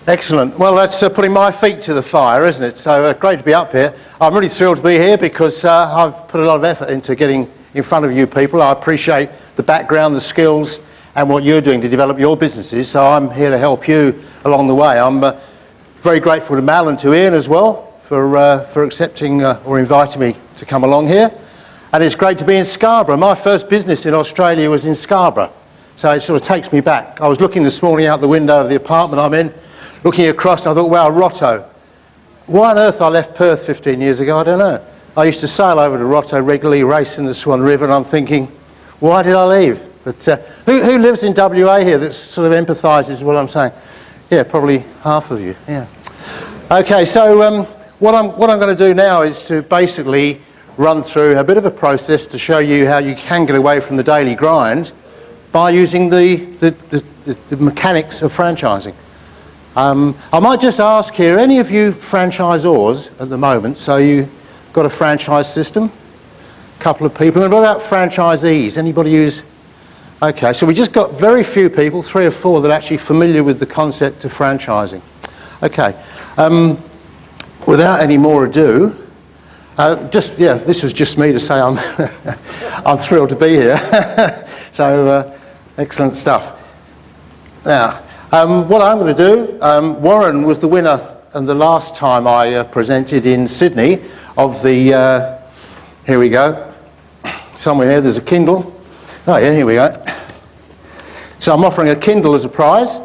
Excellent. Well, that's putting my feet to the fire, isn't it? So great to be up here. I'm really thrilled to be here because I've put a lot of effort into getting in front of you people. I appreciate the background, the skills, and what you're doing to develop your businesses. So I'm here to help you along the way. I'm very grateful to Mal and to Ian as well for accepting or inviting me to come along here. And it's great to be in Scarborough. My first business in Australia was in Scarborough. So it sort of takes me back. I was looking this morning out the window of the apartment I'm in, looking across, and I thought, wow, Rotto. Why on earth I left Perth 15 years ago, I don't know. I used to sail over to Rotto regularly, race in the Swan River, and I'm thinking, why did I leave? But who lives in WA here that sort of empathises with what I'm saying? Yeah, probably half of you, yeah. Okay, so what I'm going to do now is to basically run through a bit of a process to show you how you can get away from the daily grind by using the mechanics of franchising. I might just ask here, any of you franchisors at the moment, so you got a franchise system? A couple of people. And what about franchisees? Anybody use? Okay, so we just got very few people, 3 or 4, that are actually familiar with the concept of franchising. Okay, without any more ado, this was just me to say I'm, I'm thrilled to be here. So, excellent stuff. Now, what I'm going to do, Warren was the winner and the last time I presented in Sydney of the, here we go, somewhere here there's a Kindle. Oh yeah, here we go. So I'm offering a Kindle as a prize.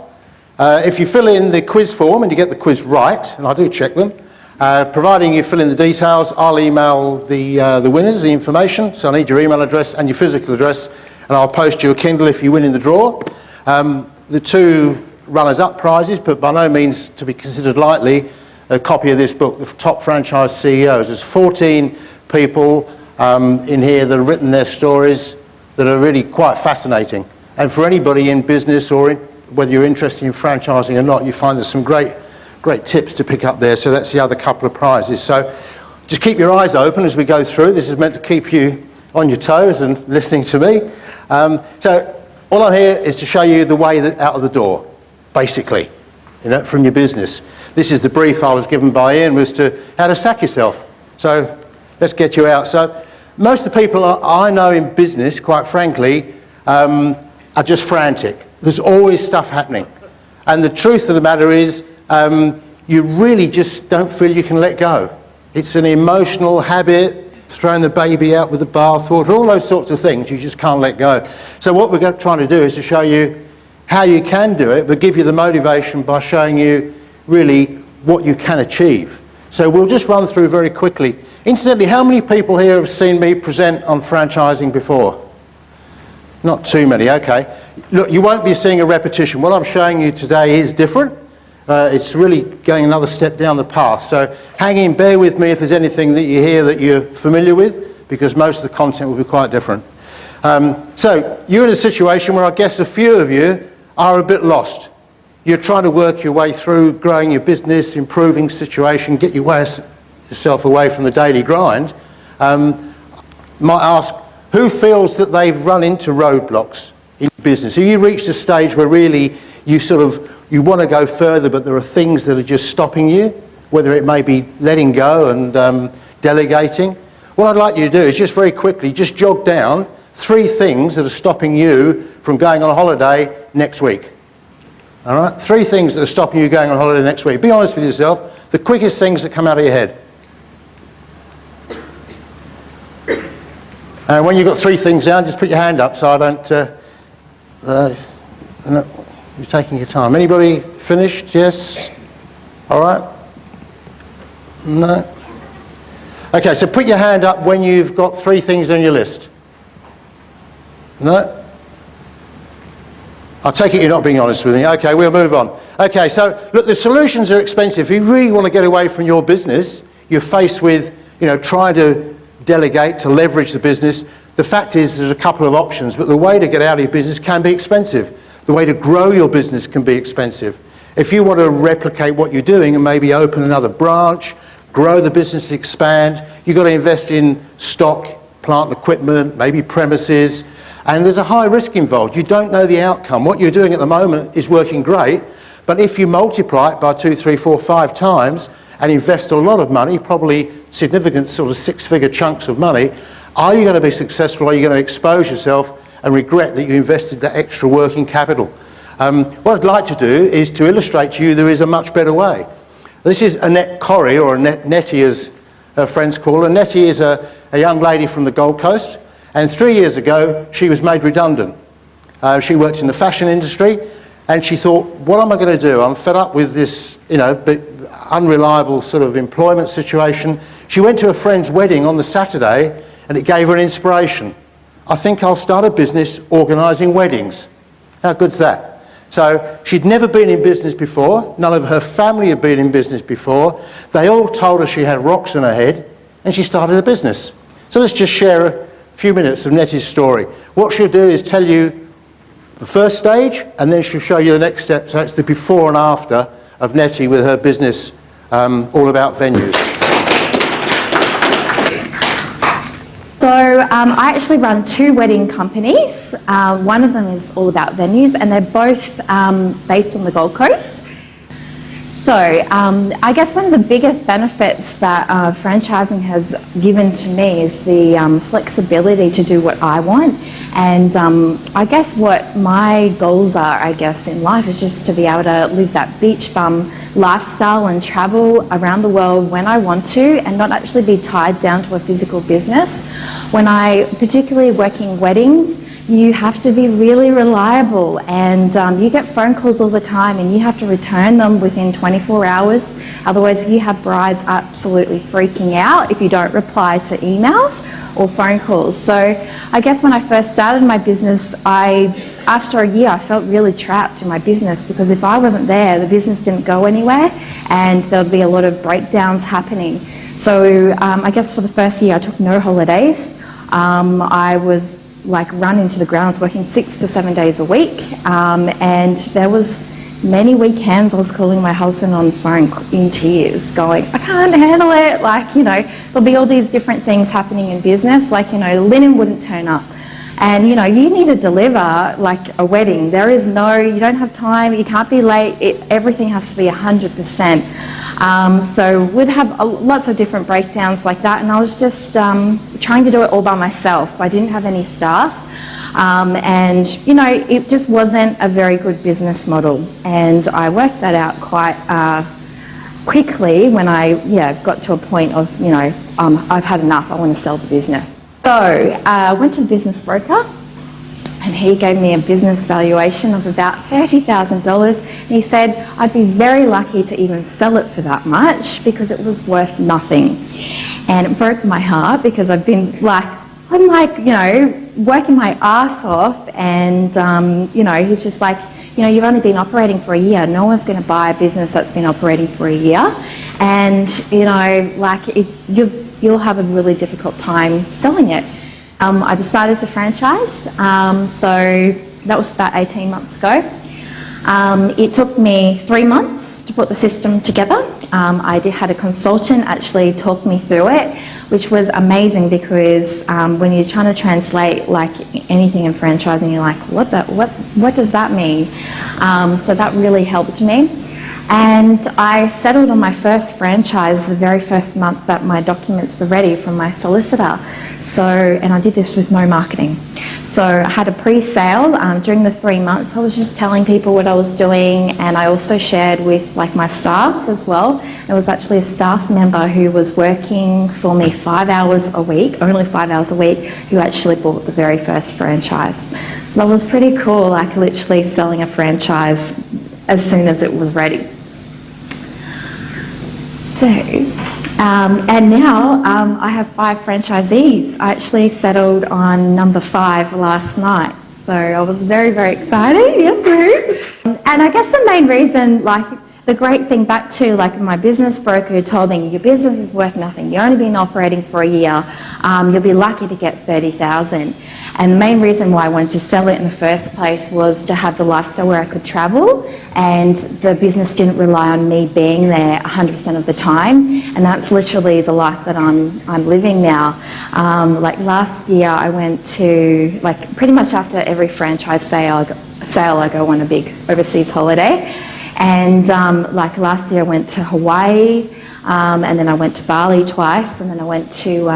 If you fill in the quiz form and you get the quiz right, and I do check them, providing you fill in the details, I'll email the winners the information. So I need your email address and your physical address, and I'll post you a Kindle if you win in the draw. The 2 runners-up prizes, but by no means to be considered lightly, a copy of this book, The Top Franchise CEOs. There's 14 people in here that have written their stories that are really quite fascinating. And for anybody in business or whether you're interested in franchising or not, you find there's some great tips to pick up there. So that's the other couple of prizes. So just keep your eyes open as we go through. This is meant to keep you on your toes and listening to me. So all I'm here is to show you the way out of the door, basically, from your business. This is the brief I was given by Ian, was to how to sack yourself. So let's get you out. So most of the people I know in business, quite frankly, are just frantic. There's always stuff happening. And the truth of the matter is, you really just don't feel you can let go. It's an emotional habit, throwing the baby out with the bathwater, all those sorts of things you just can't let go. So what we're trying to do is to show you how you can do it, but give you the motivation by showing you really what you can achieve. So we'll just run through very quickly. Incidentally, how many people here have seen me present on franchising before? Not too many, okay. Look, you won't be seeing a repetition. What I'm showing you today is different. It's really going another step down the path. So hang in, bear with me if there's anything that you hear that you're familiar with, because most of the content will be quite different. So you're in a situation where I guess a few of you are a bit lost. You're trying to work your way through growing your business, improving situation, get yourself away from the daily grind. Might ask, who feels that they've run into roadblocks in business? Have you reached a stage where really you want to go further, but there are things that are just stopping you, whether it may be letting go and delegating? What I'd like you to do is just very quickly, just jog down 3 things that are stopping you from going on a holiday next week. All right? 3 things that are stopping you going on holiday next week. Be honest with yourself. The quickest things that come out of your head. And when you've got 3 things down, just put your hand up so I don't... you're taking your time. Anybody finished? Yes? All right? No? Okay, so put your hand up when you've got 3 things on your list. No? I'll take it you're not being honest with me. Okay, we'll move on. Okay, so look, the solutions are expensive. If you really want to get away from your business, you're faced with, trying to delegate, to leverage the business. The fact is there's a couple of options, but the way to get out of your business can be expensive. The way to grow your business can be expensive. If you want to replicate what you're doing and maybe open another branch, grow the business, expand, you've got to invest in stock, plant and equipment, maybe premises, and there's a high risk involved. You don't know the outcome. What you're doing at the moment is working great, But if you multiply it by 2, 3, 4, 5 times and invest a lot of money, probably significant sort of 6-figure chunks of money, are you going to be successful? Are you going to expose yourself and regret that you invested that extra working capital? What I'd like to do is to illustrate to you there is a much better way. This is Annette Corrie, or Nettie as her friends call her. Nettie is a young lady from the Gold Coast, and 3 years ago she was made redundant. She worked in the fashion industry, and she thought, what am I going to do? I'm fed up with this, unreliable sort of employment situation. She went to a friend's wedding on the Saturday, and it gave her an inspiration. I think I'll start a business organising weddings. How good's that? So she'd never been in business before. None of her family had been in business before. They all told her she had rocks in her head, and she started a business. So let's just share a few minutes of Nettie's story. What she'll do is tell you the first stage, and then she'll show you the next step. So it's the before and after of Nettie with her business, all about venues. So I actually run 2 wedding companies. One of them is all about venues, and they're both based on the Gold Coast. So I guess one of the biggest benefits that franchising has given to me is the flexibility to do what I want. And I guess what my goals are, in life is just to be able to live that beach bum lifestyle and travel around the world when I want to, and not actually be tied down to a physical business. When I, particularly working weddings, you have to be really reliable, and you get phone calls all the time, and you have to return them within 24 hours. Otherwise, you have brides absolutely freaking out if you don't reply to emails or phone calls. So I guess when I first started my business, after a year, I felt really trapped in my business, because if I wasn't there, the business didn't go anywhere, and there'd be a lot of breakdowns happening. So I guess for the first year, I took no holidays. I was run into the ground. I was working 6 to 7 days a week, and there was many weekends I was calling my husband on the phone in tears, going, I can't handle it. There'll be all these different things happening in business, linen wouldn't turn up. And you need to deliver a wedding. You don't have time, you can't be late, everything has to be 100%. So we'd have lots of different breakdowns like that, and I was just trying to do it all by myself. I didn't have any staff, and it just wasn't a very good business model. And I worked that out quite quickly when I got to a point of, I've had enough, I want to sell the business. So I went to the business broker, and he gave me a business valuation of about $30,000, and he said I'd be very lucky to even sell it for that much, because it was worth nothing. And it broke my heart, because I've been working my ass off, and he's just like, you've only been operating for a year. No one's going to buy a business that's been operating for a year, and you'll have a really difficult time selling it. I decided to franchise, so that was about 18 months ago. It took me 3 months to put the system together. I had a consultant actually talk me through it, which was amazing, because when you're trying to translate anything in franchising, you're like, what does that mean? So that really helped me. And I settled on my first franchise the very first month that my documents were ready from my solicitor. And I did this with no marketing. So I had a pre-sale during the 3 months. I was just telling people what I was doing, and I also shared with my staff as well. There was actually a staff member who was working for me 5 hours a week, only 5 hours a week, who actually bought the very first franchise. So that was pretty cool, literally selling a franchise as soon as it was ready. So, and now I have 5 franchisees. I actually settled on number 5 last night. So I was very, very excited. Yep. And I guess the main reason, the great thing back to my business broker who told me, your business is worth nothing. You've only been operating for a year. You'll be lucky to get 30,000. And the main reason why I wanted to sell it in the first place was to have the lifestyle where I could travel, and the business didn't rely on me being there 100% of the time. And that's literally the life that I'm living now. Last year I went to, pretty much after every franchise sale I go on a big overseas holiday. And like last year I went to Hawaii, and then I went to Bali twice, and then I went to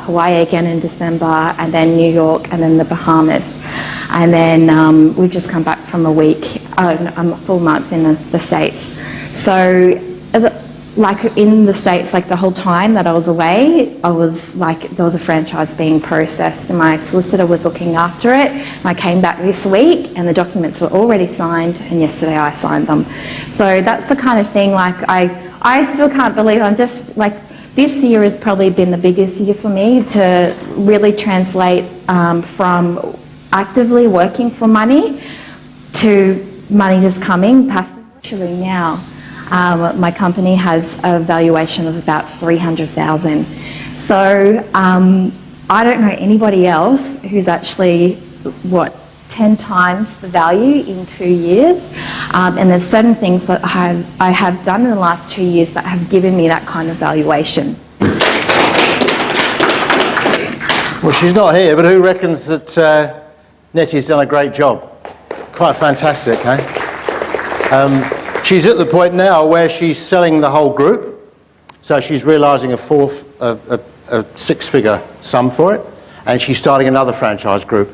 Hawaii again in December, and then New York, and then the Bahamas. And then we've just come back from a full month in the States. So like in the States, like the whole time that I was away, I was like, there was a franchise being processed and my solicitor was looking after it. And I came back this week and the documents were already signed, and yesterday I signed them. So that's the kind of thing, like I still can't believe I'm just like, this year has probably been the biggest year for me to really translate from actively working for money to money just coming passively now. My company has a valuation of about $300,000. So I don't know anybody else who's actually, 10 times the value in 2 years. And there's certain things that I have done in the last 2 years that have given me that kind of valuation. Well, she's not here, but who reckons that Nettie's done a great job? Quite fantastic, eh? She's at the point now where she's selling the whole group, so she's realising a six-figure sum for it, and she's starting another franchise group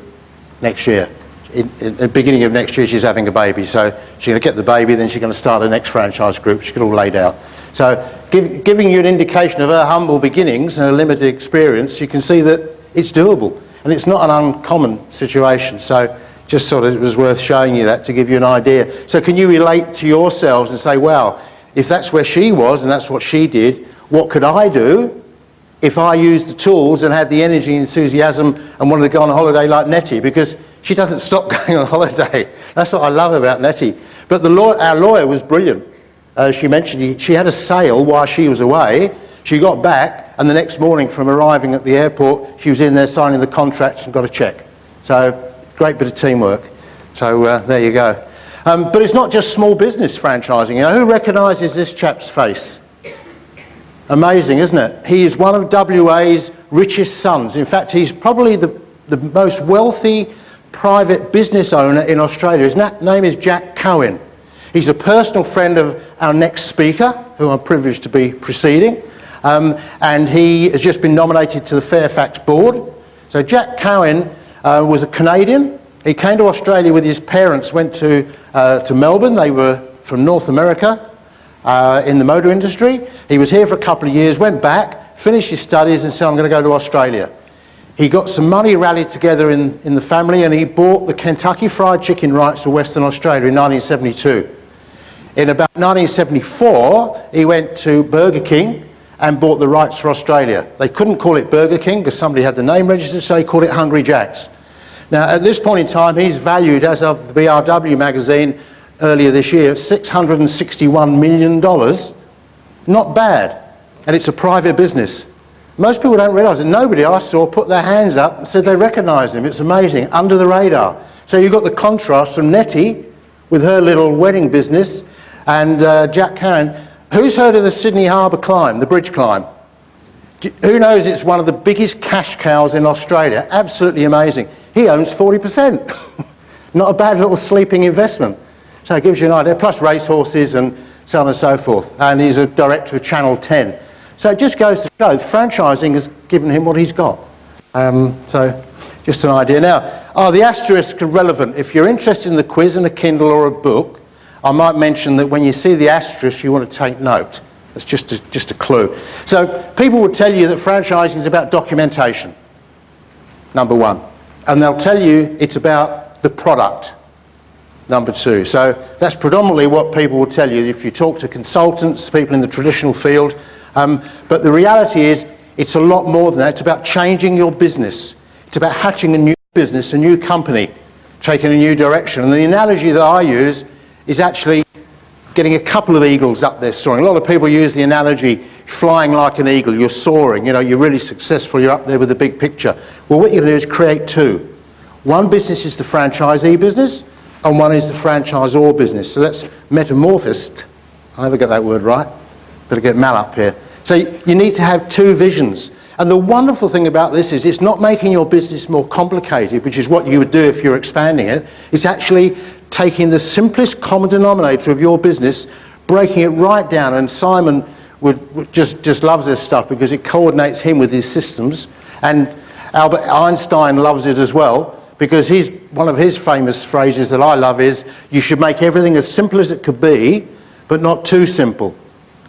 next year. At the beginning of next year, she's having a baby, so she's going to get the baby, then she's going to start the next franchise group. She's got it all laid out. So giving you an indication of her humble beginnings and her limited experience, you can see that it's doable, and it's not an uncommon situation. So just sort of, it was worth showing you that to give you an idea. So can you relate to yourselves and say, well, if that's where she was and that's what she did, what could I do if I used the tools and had the energy and enthusiasm and wanted to go on a holiday like Nettie? Because she doesn't stop going on holiday. That's what I love about Nettie. But our lawyer was brilliant. She mentioned she had a sale while she was away. She got back, and the next morning from arriving at the airport, she was in there signing the contracts and got a cheque. So great bit of teamwork. So there you go. But it's not just small business franchising. You know, who recognises this chap's face? Amazing, isn't it? He is one of WA's richest sons. In fact, he's probably the most wealthy private business owner in Australia. His name is Jack Cohen. He's a personal friend of our next speaker, who I'm privileged to be preceding. And he has just been nominated to the Fairfax board. So Jack Cohen was a Canadian. He came to Australia with his parents, went to Melbourne. They were from North America in the motor industry. He was here for a couple of years, went back, finished his studies and said, I'm going to go to Australia. He got some money rallied together in the family, and he bought the Kentucky Fried Chicken rights to Western Australia in 1972. In about 1974, he went to Burger King and bought the rights for Australia. They couldn't call it Burger King because somebody had the name registered, so they called it Hungry Jack's. Now, at this point in time, he's valued, as of the BRW magazine earlier this year, at $661 million. Not bad. And it's a private business. Most people don't realise it. Nobody I saw put their hands up and said they recognised him. It's amazing, under the radar. So you've got the contrast from Nettie with her little wedding business and Jack Cohen. Who's heard of the Sydney Harbour climb, the bridge climb? Who knows it's one of the biggest cash cows in Australia? Absolutely amazing. He owns 40%. Not a bad little sleeping investment. So it gives you an idea. Plus racehorses and so on and so forth. And he's a director of Channel 10. So it just goes to show franchising has given him what he's got. So just an idea. Now, the asterisk are relevant. If you're interested in the quiz and a Kindle or a book, I might mention that when you see the asterisk, you want to take note. That's just a clue. So people will tell you that franchising is about documentation, number one. And they'll tell you it's about the product, number two. So that's predominantly what people will tell you if you talk to consultants, people in the traditional field. But the reality is it's a lot more than that. It's about changing your business. It's about hatching a new business, a new company, taking a new direction. And the analogy that I use is actually getting a couple of eagles up there soaring. A lot of people use the analogy flying like an eagle. You're soaring, you know, you're really successful, you're up there with the big picture. Well, what you're going to do is create two. One business is the franchisee business, and one is the franchisor business. So that's metamorphosed. I never get that word right. Better get Mal up here. So you need to have two visions. And the wonderful thing about this is it's not making your business more complicated, which is what you would do if you're expanding it. It's actually taking the simplest common denominator of your business, breaking it right down. And Simon would just loves this stuff because it coordinates him with his systems. And Albert Einstein loves it as well, because one of his famous phrases that I love is, you should make everything as simple as it could be, but not too simple.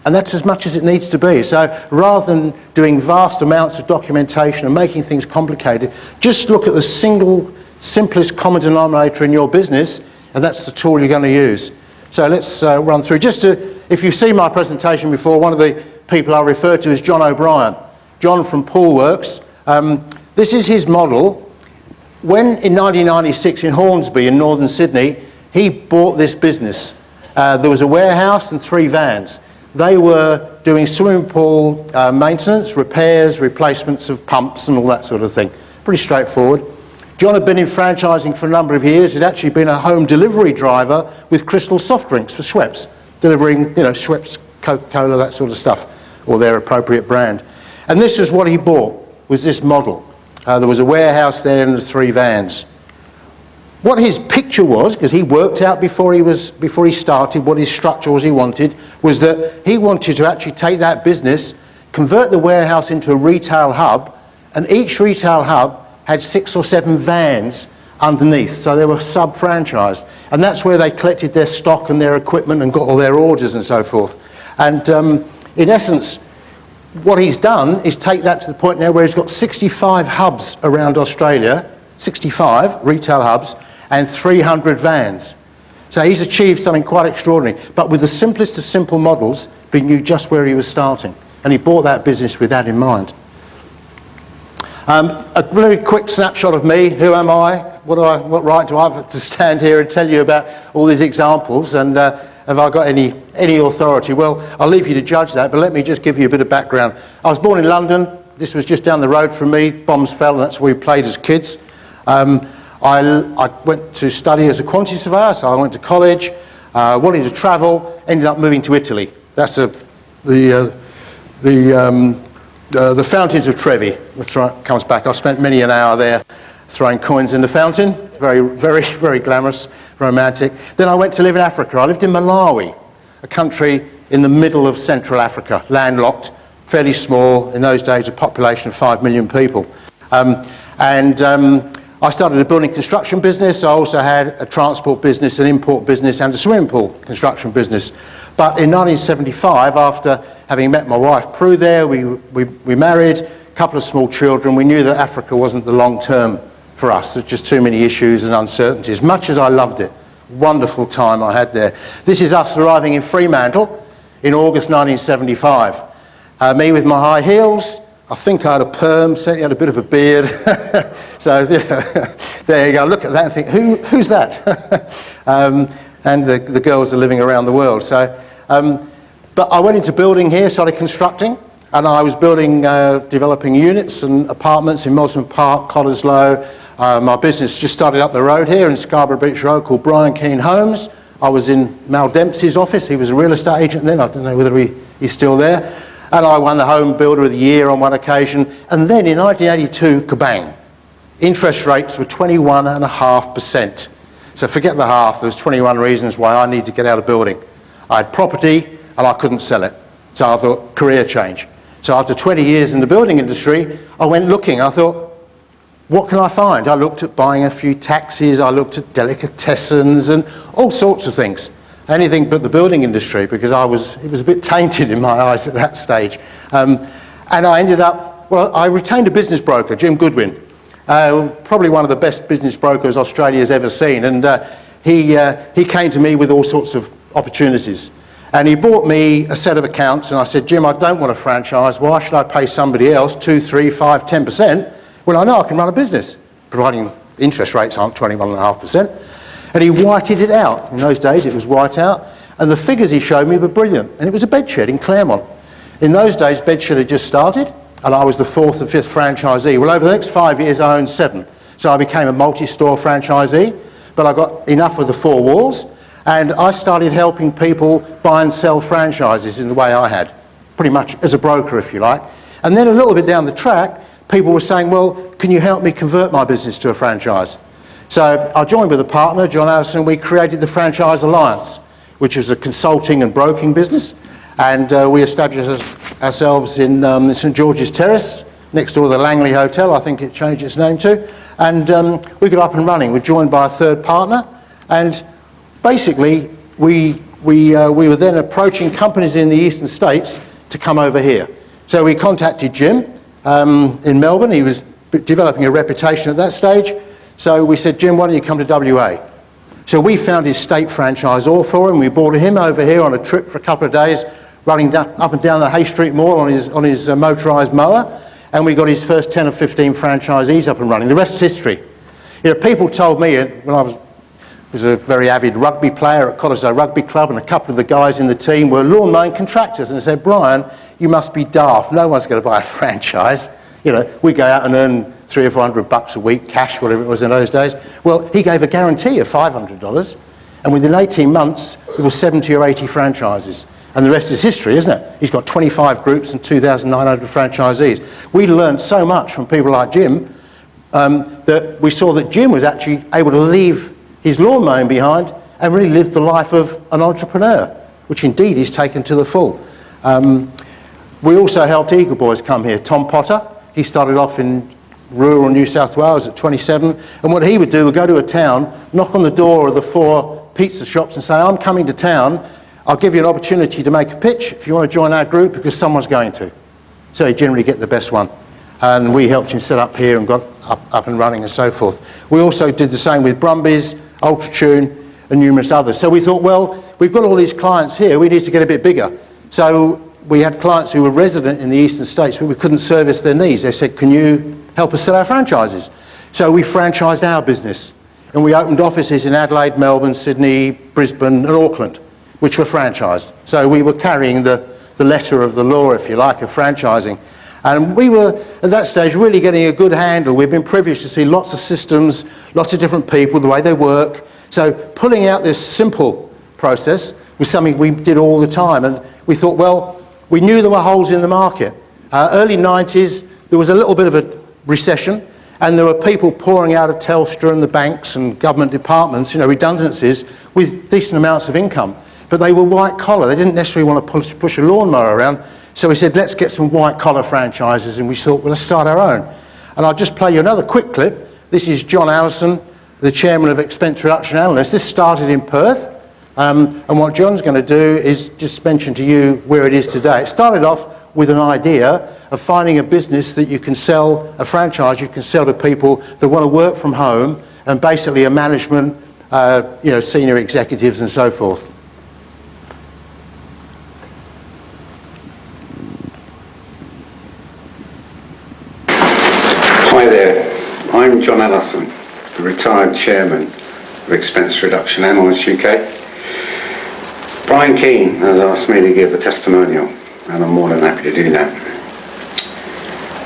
And that's as much as it needs to be. So rather than doing vast amounts of documentation and making things complicated, just look at the simplest common denominator in your business, and that's the tool you're going to use. So let's run through. If you've seen my presentation before, one of the people I refer to is John O'Brien. John from Poolworks. This is his model. When in 1996 in Hornsby in northern Sydney, he bought this business. There was a warehouse and 3 vans. They were doing swimming pool maintenance, repairs, replacements of pumps and all that sort of thing. Pretty straightforward. John had been in franchising for a number of years. He'd actually been a home delivery driver with Crystal soft drinks for Schweppes, delivering, Schweppes, Coca-Cola, that sort of stuff, or their appropriate brand. And this is what he bought, was this model. There was a warehouse there and the 3 vans. What his picture was, because he worked out before he started what his structure was he wanted, was that he wanted to actually take that business, convert the warehouse into a retail hub, and each retail hub had 6 or 7 vans underneath, so they were sub-franchised. And that's where they collected their stock and their equipment and got all their orders and so forth. And in essence, what he's done is take that to the point now where he's got 65 hubs around Australia, 65 retail hubs, and 300 vans. So he's achieved something quite extraordinary, but with the simplest of simple models, he knew just where he was starting. And he bought that business with that in mind. A very quick snapshot of me. Who am I? What right do I have to stand here and tell you about all these examples? And have I got any authority? Well, I'll leave you to judge that, but let me just give you a bit of background. I was born in London. This was just down the road from me. Bombs fell, and that's where we played as kids. I went to study as a quantity surveyor, so I went to college, wanted to travel, ended up moving to Italy. That's the fountains of Trevi, which comes back. I spent many an hour there throwing coins in the fountain. Very, very, very glamorous, romantic. Then I went to live in Africa. I lived in Malawi, a country in the middle of Central Africa, landlocked, fairly small. In those days, a population of 5 million people. I started a building construction business. I also had a transport business, an import business, and a swimming pool construction business. But in 1975, after having met my wife Prue there, we married, a couple of small children. We knew that Africa wasn't the long term for us. There's just too many issues and uncertainties. Much as I loved it, wonderful time I had there. This is us arriving in Fremantle in August 1975. Me with my high heels. I think I had a perm, certainly had a bit of a beard. So there you go, look at that and think, who's that? And the girls are living around the world. So, but I went into building here, started constructing, and I was building, developing units and apartments in Mosman Park, Cottesloe. My business just started up the road here in Scarborough Beach Road called Brian Keane Homes. I was in Mal Dempsey's office. He was a real estate agent then. I don't know whether he's still there. And I won the Home Builder of the Year on one occasion. And then in 1982, kabang, interest rates were 21.5%. So forget the half, there was 21 reasons why I needed to get out of building. I had property and I couldn't sell it. So I thought, career change. So after 20 years in the building industry, I went looking. I thought, what can I find? I looked at buying a few taxis, I looked at delicatessens and all sorts of things. Anything but the building industry, because it was a bit tainted in my eyes at that stage. And I ended up, I retained a business broker, Jim Goodwin, probably one of the best business brokers Australia's ever seen. And he came to me with all sorts of opportunities. And he bought me a set of accounts, and I said, Jim, I don't want a franchise. Why should I pay somebody else 2, 3, 5, 10% when I know I can run a business, providing interest rates aren't 21.5%. And he whited it out. In those days, it was white out. And the figures he showed me were brilliant. And it was a bedshed in Claremont. In those days, bedshed had just started, and I was the 4th and 5th franchisee. Well, over the next 5 years, I owned 7. So I became a multi-store franchisee, but I got enough of the 4 walls, and I started helping people buy and sell franchises in the way I had, pretty much as a broker, if you like. And then a little bit down the track, people were saying, well, can you help me convert my business to a franchise? So I joined with a partner, John Allison. We created the Franchise Alliance, which is a consulting and broking business. And we established ourselves in St George's Terrace, next door to the Langley Hotel, I think it changed its name to. And we got up and running. We're joined by a third partner. And basically, we were then approaching companies in the eastern states to come over here. So we contacted Jim in Melbourne. He was developing a reputation at that stage. So we said, Jim, why don't you come to WA? So we found his state franchisor for him. We brought him over here on a trip for a couple of days, running up and down the Hay Street Mall on his motorised mower. And we got his first 10 or 15 franchisees up and running. The rest is history. You know, people told me when I was a very avid rugby player at Cottesloe Rugby Club, and a couple of the guys in the team were lawn mowing contractors, and they said, Brian, you must be daft. No one's going to buy a franchise. You know, we go out and earn $300 or $400 a week, cash, whatever it was in those days. Well, he gave a guarantee of $500, and within 18 months, there were 70 or 80 franchises. And the rest is history, isn't it? He's got 25 groups and 2,900 franchisees. We learned so much from people like Jim that we saw that Jim was actually able to leave his lawn mowing behind and really live the life of an entrepreneur, which indeed he's taken to the full. We also helped Eagle Boys come here. Tom Potter, he started off in rural New South Wales at 27, and what he would do would go to a town, knock on the door of the 4 pizza shops and say, I'm coming to town, I'll give you an opportunity to make a pitch if you want to join our group, because someone's going to. So he'd generally get the best one. And we helped him set up here and got up and running and so forth. We also did the same with Brumbies, Ultratune and numerous others. So we thought, well, we've got all these clients here, we need to get a bit bigger. So we had clients who were resident in the eastern states, but we couldn't service their needs. They said, can you help us sell our franchises? So we franchised our business, and we opened offices in Adelaide, Melbourne, Sydney, Brisbane and Auckland, which were franchised. So we were carrying the letter of the law, if you like, of franchising. And we were, at that stage, really getting a good handle. We've been privileged to see lots of systems, lots of different people, the way they work. So pulling out this simple process was something we did all the time. And we thought, well, we knew there were holes in the market. Early 90s, there was a little bit of a recession, and there were people pouring out of Telstra and the banks and government departments, you know, redundancies, with decent amounts of income. But they were white collar. They didn't necessarily want to push a lawnmower around. So we said, let's get some white collar franchises, and we thought, well, let's start our own. And I'll just play you another quick clip. This is John Allison, the chairman of Expense Reduction Analysts. This started in Perth, and what John's going to do is just mention to you where it is today. It started off with an idea of finding a business that you can sell, a franchise you can sell to people that want to work from home, and basically a management, you know, senior executives and so forth. Hi there, I'm John Allison, the retired chairman of Expense Reduction Analysts UK. Brian Keane has asked me to give a testimonial, and I'm more than happy to do that.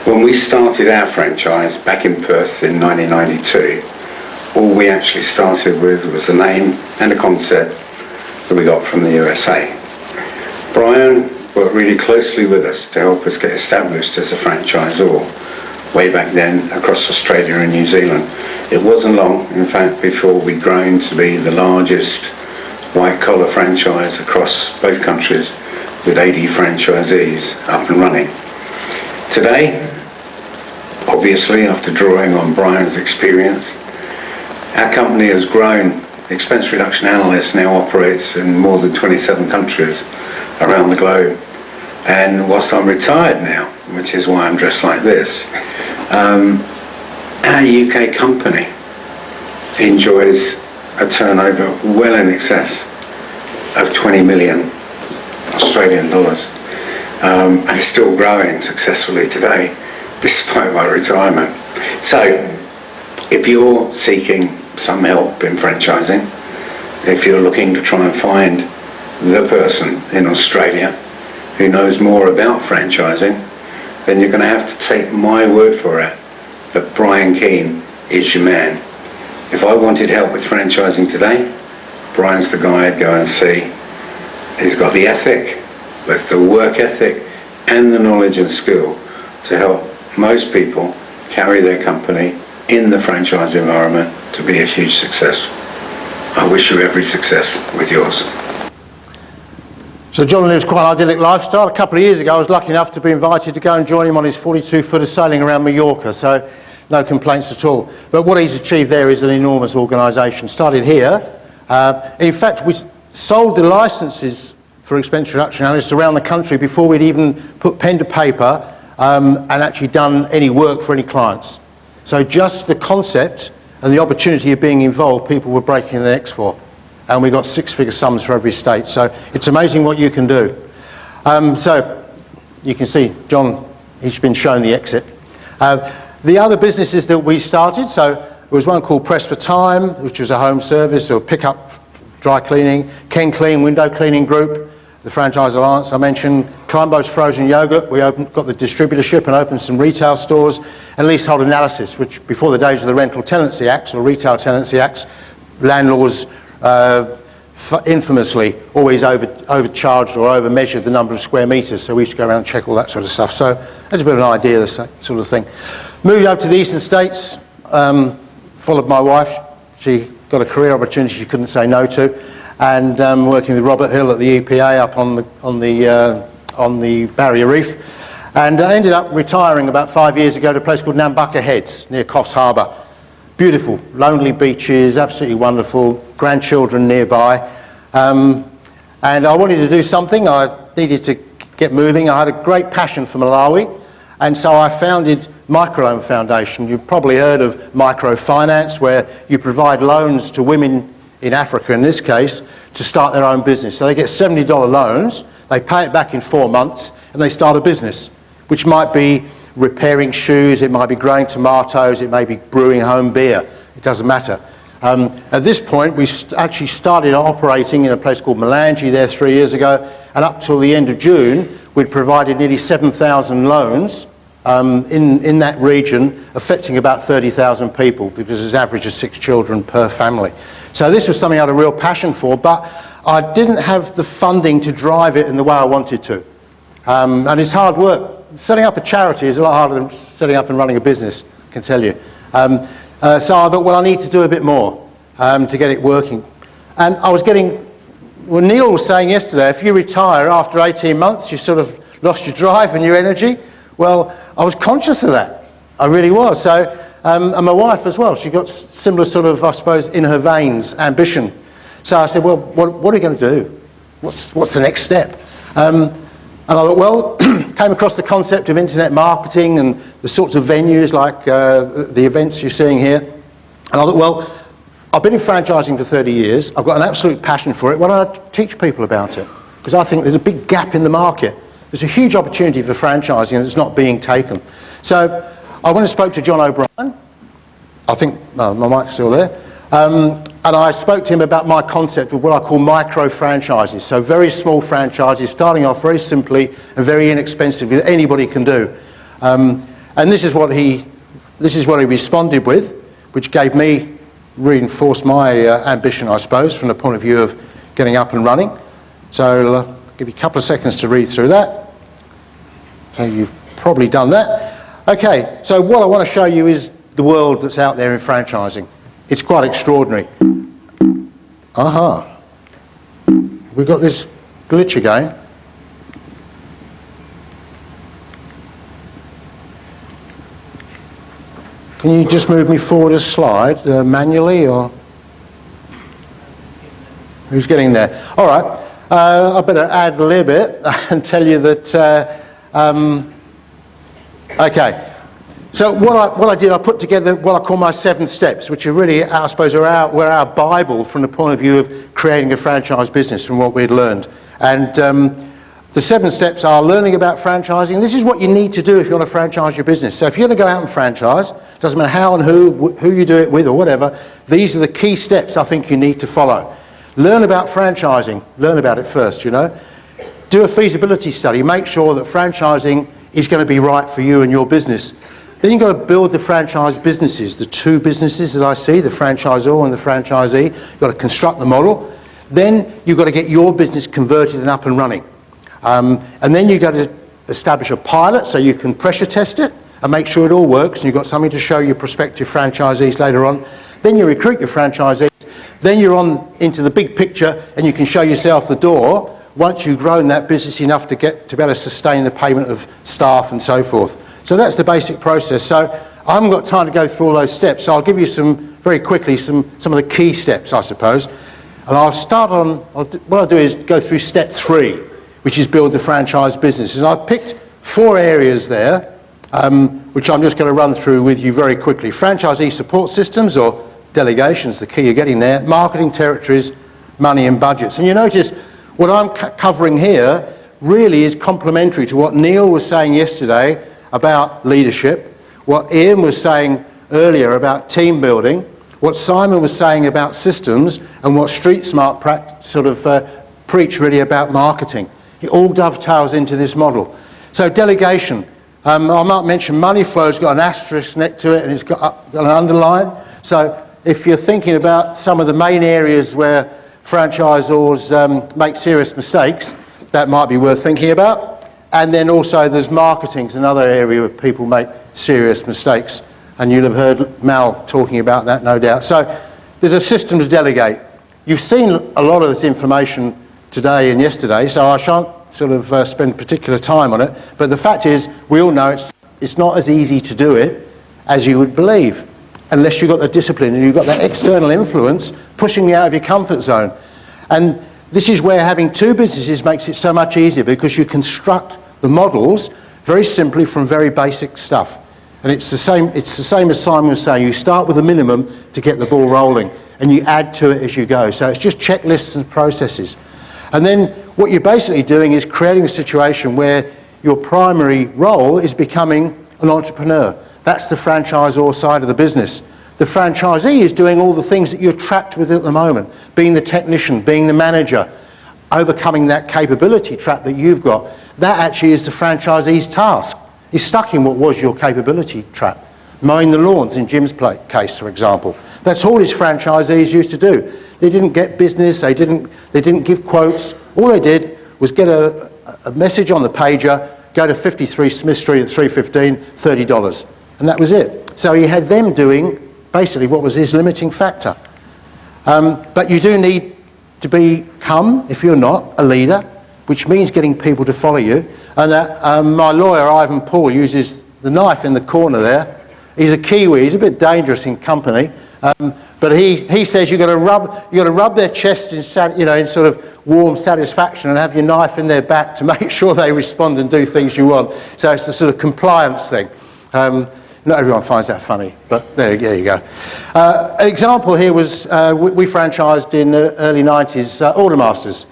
When we started our franchise back in Perth in 1992, all we actually started with was a name and a concept that we got from the USA. Brian worked really closely with us to help us get established as a franchisor way back then across Australia and New Zealand. It wasn't long, in fact, before we'd grown to be the largest white-collar franchise across both countries, with 80 franchisees up and running. Today, obviously, after drawing on Brian's experience, our company has grown. Expense Reduction Analysts now operates in more than 27 countries around the globe. And whilst I'm retired now, which is why I'm dressed like this, our UK company enjoys a turnover well in excess of 20 million Australian dollars, and is still growing successfully today despite my retirement. So if you're seeking some help in franchising, if you're looking to try and find the person in Australia who knows more about franchising, then you're going to have to take my word for it that Brian Keane is your man. If I wanted help with franchising today, Brian's the guy I'd go and see. He's got the ethic, both the work ethic and the knowledge and skill to help most people carry their company in the franchise environment to be a huge success. I wish you every success with yours. So John lives quite an idyllic lifestyle. A couple of years ago I was lucky enough to be invited to go and join him on his 42-footer sailing around Mallorca, so no complaints at all. But what he's achieved there is an enormous organisation. Started here. In fact, we sold the licences for expense reduction analysts around the country before we'd even put pen to paper and actually done any work for any clients. So just the concept and the opportunity of being involved, people were breaking their necks for. And we got six-figure sums for every state. So it's amazing what you can do. So you can see John, he's been shown the exit. The other businesses that we started, so there was one called Press for Time, which was a home service or pick-up dry cleaning, Ken Clean window cleaning group, the Franchise Alliance I mentioned, Climbos Frozen Yogurt, we got the distributorship and opened some retail stores, and Leasehold Analysis, which before the days of the Rental Tenancy Acts or Retail Tenancy Acts, landlords infamously always overcharged or over-measured the number of square metres, so we used to go around and check all that sort of stuff. So that's a bit of an idea, this sort of thing. Moved over to the Eastern States, followed my wife. She got a career opportunity she couldn't say no to, and working with Robert Hill at the EPA up on the Barrier Reef, and I ended up retiring about 5 years ago to a place called Nambucca Heads near Coffs Harbour. Beautiful, lonely beaches, absolutely wonderful, grandchildren nearby, and I wanted to do something. I needed to get moving. I had a great passion for Malawi, and so I founded Microloan Foundation. You've probably heard of microfinance, where you provide loans to women in Africa, in this case, to start their own business. So they get $70 loans, they pay it back in 4 months, and they start a business, which might be repairing shoes, it might be growing tomatoes, it may be brewing home beer, it doesn't matter. At this point, we actually started operating in a place called Melange there 3 years ago, and up till the end of June, we'd provided nearly 7,000 loans in that region, affecting about 30,000 people, because there's an average of 6 children per family. So this was something I had a real passion for, but I didn't have the funding to drive it in the way I wanted to. And it's hard work. Setting up a charity is a lot harder than setting up and running a business, I can tell you. So I thought, well, I need to do a bit more to get it working. And I was getting, well, Neil was saying yesterday, if you retire after 18 months, you sort of lost your drive and your energy. Well, I was conscious of that. I really was. So, and my wife as well, she got similar sort of, I suppose, in her veins, ambition. So I said, well, what are we going to do? What's the next step? And I thought, well, came across the concept of internet marketing and the sorts of venues like the events you're seeing here. And I thought, well, I've been in franchising for 30 years. I've got an absolute passion for it. Why don't I teach people about it? Because I think there's a big gap in the market. There's a huge opportunity for franchising that's not being taken. So I went and spoke to John O'Brien. I think, no, my mic's still there. And I spoke to him about my concept of what I call micro franchises. So very small franchises, starting off very simply and very inexpensively, that anybody can do. And this is what he responded with, which gave me, reinforced my ambition, I suppose, from the point of view of getting up and running. So I'll give you a couple of seconds to read through that. So you've probably done that. Okay, so what I want to show you is the world that's out there in franchising. It's quite extraordinary. Aha. We've got this glitch again. Can you just move me forward a slide manually, or who's getting there? All right. I better add a little bit and tell you that. Okay. So what I did, I put together what I call my 7 steps, which are really, I suppose, were our Bible from the point of view of creating a franchise business from what we'd learned. And the 7 steps are learning about franchising. This is what you need to do if you want to franchise your business. So if you're going to go out and franchise, doesn't matter how and who you do it with or whatever, these are the key steps I think you need to follow. Learn about franchising. Learn about it first, you know. Do a feasibility study. Make sure that franchising is going to be right for you and your business. Then you've got to build the franchise businesses, the 2 businesses that I see, the franchisor and the franchisee. You've got to construct the model. Then you've got to get your business converted and up and running. And then you've got to establish a pilot so you can pressure test it and make sure it all works, and you've got something to show your prospective franchisees later on. Then you recruit your franchisees, then you're on into the big picture and you can show yourself the door once you've grown that business enough to be able to sustain the payment of staff and so forth. So that's the basic process. So I haven't got time to go through all those steps, so I'll give you very quickly some of the key steps, I suppose. And I'll start on, what I'll do is go through step 3, which is build the franchise business. And I've picked 4 areas there, which I'm just going to run through with you very quickly. Franchisee support systems, or delegations, the key you're getting there, marketing territories, money and budgets. And you notice what I'm covering here really is complementary to what Neil was saying yesterday about leadership, what Ian was saying earlier about team building, what Simon was saying about systems, and what Streetsmart preach really about marketing. It all dovetails into this model. So delegation. I might mention money flow's got an asterisk next to it and it's got an underline. So if you're thinking about some of the main areas where franchisors make serious mistakes, that might be worth thinking about. And then also there's marketing, it's another area where people make serious mistakes. And you'll have heard Mal talking about that, no doubt. So there's a system to delegate. You've seen a lot of this information today and yesterday, so I shan't spend particular time on it. But the fact is, we all know it's not as easy to do it as you would believe, unless you've got the discipline and you've got that external influence pushing you out of your comfort zone. And this is where having 2 businesses makes it so much easier, because you construct the models very simply from very basic stuff. And it's the same as Simon was saying. You start with a minimum to get the ball rolling, and you add to it as you go. So it's just checklists and processes. And then what you're basically doing is creating a situation where your primary role is becoming an entrepreneur. That's the franchisor side of the business. The franchisee is doing all the things that you're trapped with at the moment, being the technician, being the manager, overcoming that capability trap that you've got. That actually is the franchisee's task. He's stuck in what was your capability trap. Mowing the lawns in Jim's case, for example. That's all his franchisees used to do. They didn't get business, they didn't give quotes. All they did was get a message on the pager, go to 53 Smith Street at 3:15, $30. And that was it. So he had them doing basically what was his limiting factor. But you do need to become, if you're not, a leader, which means getting people to follow you. And my lawyer, Ivan Paul, uses the knife in the corner there. He's a Kiwi, he's a bit dangerous in company. But he says you've got to rub their chest in sort of warm satisfaction and have your knife in their back to make sure they respond and do things you want. So it's the sort of compliance thing. Not everyone finds that funny, but there you go. An example here was we franchised in the early 90s Ordermasters.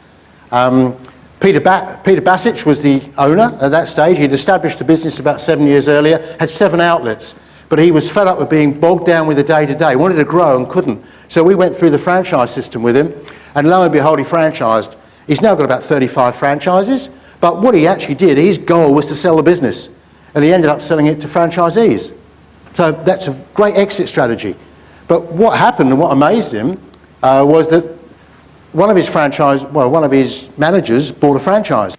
Peter Basich was the owner at that stage. He'd established a business about 7 years earlier, had 7 outlets, but he was fed up with being bogged down with the day-to-day, wanted to grow and couldn't. So we went through the franchise system with him, and lo and behold, he franchised. He's now got about 35 franchises, but what he actually did, his goal was to sell the business, and he ended up selling it to franchisees. So that's a great exit strategy. But what happened and what amazed him was that one of his managers bought a franchise.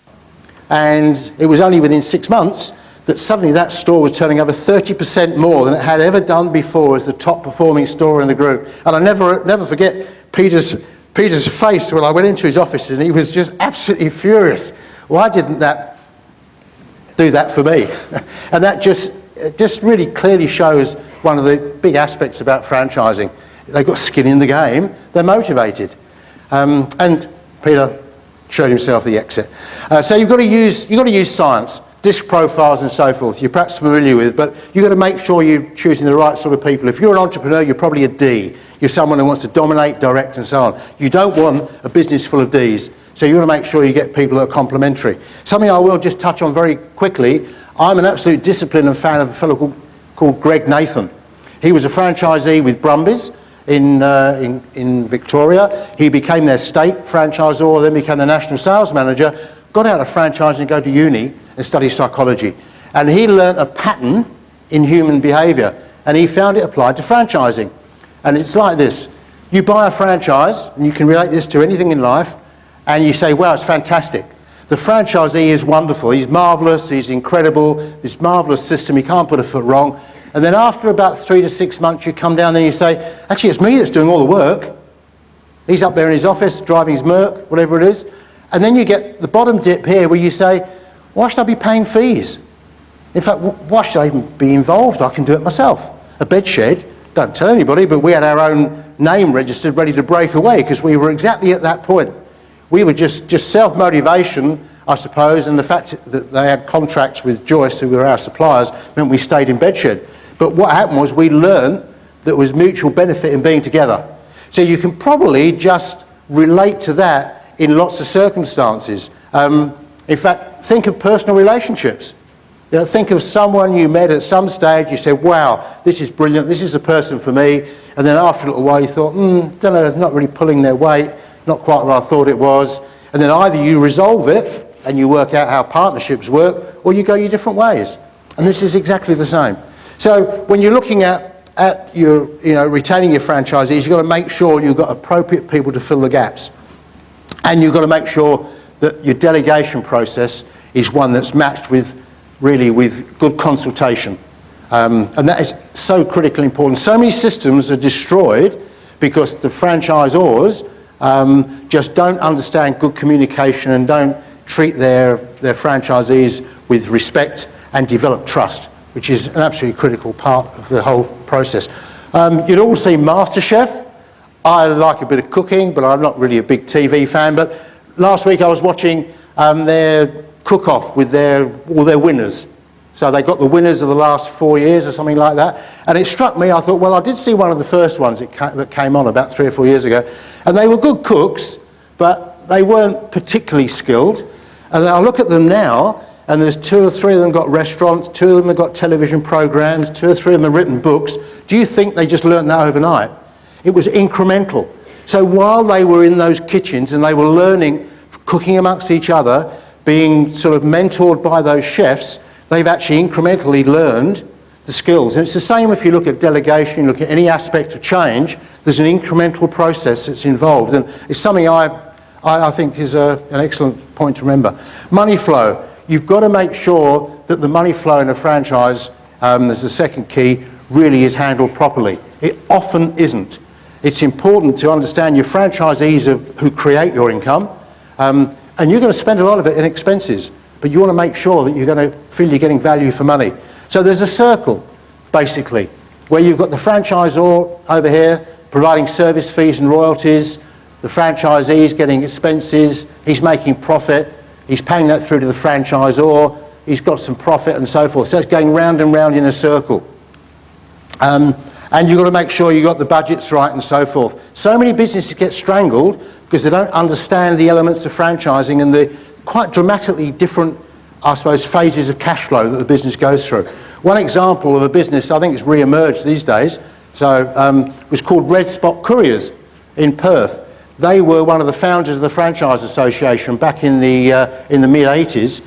And it was only within 6 months that suddenly that store was turning over 30% more than it had ever done before as the top performing store in the group. And I never forget Peter's face when I went into his office, and he was just absolutely furious. Why didn't that do that for me? And that just really clearly shows one of the big aspects about franchising. They've got skin in the game, they're motivated. And Peter showed himself the exit. So you've got to use science, disc profiles and so forth, you're perhaps familiar with, but you've got to make sure you're choosing the right sort of people. If you're an entrepreneur, you're probably a D. You're someone who wants to dominate, direct and so on. You don't want a business full of Ds. So you've got to make sure you get people that are complementary. Something I will just touch on very quickly, I'm an absolute discipline and fan of a fellow called Greg Nathan. He was a franchisee with Brumbies in Victoria. He became their state franchisor, then became the national sales manager, got out of franchising to go to uni and study psychology. And he learnt a pattern in human behaviour, and he found it applied to franchising. And it's like this. You buy a franchise, and you can relate this to anything in life, and you say, wow, it's fantastic. The franchisee is wonderful. He's marvellous, he's incredible, this marvellous system, he can't put a foot wrong. And then after about 3 to 6 months, you come down there and you say, actually, it's me that's doing all the work. He's up there in his office, driving his Merc, whatever it is. And then you get the bottom dip here where you say, why should I be paying fees? In fact, why should I even be involved? I can do it myself. A bed shed, don't tell anybody, but we had our own name registered ready to break away because we were exactly at that point. We were just self-motivation, I suppose, and the fact that they had contracts with Joyce, who were our suppliers, meant we stayed in bedshed. But what happened was we learned that there was mutual benefit in being together. So you can probably just relate to that in lots of circumstances. In fact, think of personal relationships. You know, think of someone you met at some stage, you said, wow, this is brilliant, this is the person for me. And then after a little while you thought, don't know, not really pulling their weight, not quite what I thought it was. And then either you resolve it and you work out how partnerships work, or you go your different ways. And this is exactly the same. So when you're looking at your, retaining your franchisees, you've got to make sure you've got appropriate people to fill the gaps. And you've got to make sure that your delegation process is one that's matched with good consultation. And that is so critically important. So many systems are destroyed because the franchisors just don't understand good communication and don't treat their franchisees with respect and develop trust, which is an absolutely critical part of the whole process. You'd all seen MasterChef. I like a bit of cooking, but I'm not really a big TV fan. But last week I was watching their cook-off with all their winners. So they got the winners of the last 4 years or something like that. And it struck me, I thought, well, I did see one of the first ones that came on about 3 or 4 years ago. And they were good cooks, but they weren't particularly skilled. And I look at them now, and there's 2 or 3 of them got restaurants, 2 of them have got television programs, 2 or 3 of them have written books. Do you think they just learned that overnight? It was incremental. So while they were in those kitchens and they were learning, cooking amongst each other, being sort of mentored by those chefs, they've actually incrementally learned the skills. And it's the same if you look at delegation, you look at any aspect of change, there's an incremental process that's involved. And it's something I think is an excellent point to remember. Money flow. You've got to make sure that the money flow in a franchise, as the second key, really is handled properly. It often isn't. It's important to understand your franchisees who create your income, and you're going to spend a lot of it in expenses, but you want to make sure that you're going to feel you're getting value for money. So there's a circle, basically, where you've got the franchisor over here providing service fees and royalties, the franchisee's getting expenses, he's making profit, he's paying that through to the franchisor, he's got some profit and so forth. So it's going round and round in a circle. And you've got to make sure you've got the budgets right and so forth. So many businesses get strangled because they don't understand the elements of franchising and the quite dramatically different, I suppose, phases of cash flow that the business goes through. One example of a business, I think it's re-emerged these days, was called Red Spot Couriers in Perth. They were one of the founders of the Franchise Association back in the mid-80s.